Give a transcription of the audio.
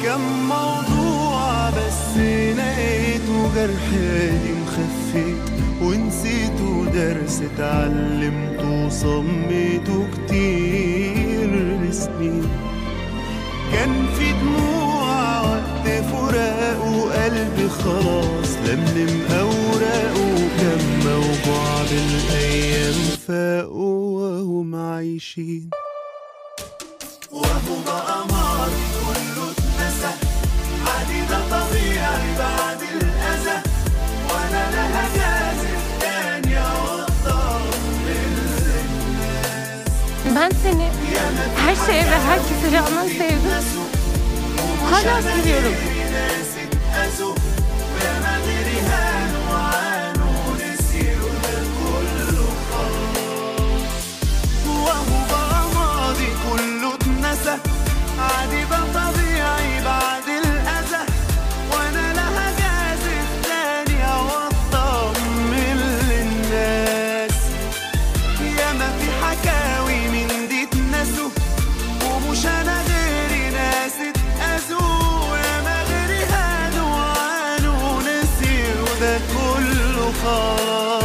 كم موضوع بس لقيته جرح قديم خفيت ونسيته، درس اتعلمته وصميته كتير سنين. كان في دموع وقت فراق وقلبي خلاص لملم أوراقه، كم موجوع بالأيام فاقوا وهم عايشين. وهو بقى ماضي كله اتنسى، عادي ده طبيعي بعد الأذى، وأنا لا هجازف تاني أوضح للناس. Ben seni her şeye ve herkese rağmen sevdim. Hala seviyorum. عادي ده طبيعي بعد الأذى، وأنا لا هجازف تاني أو أطمن للناس. ياما في حكاوي من دي اتنسوا، ومش أنا غيري ناس اتأذوا، ياما غيري هانوا وعانوا ونسيوا ده كله خلاص.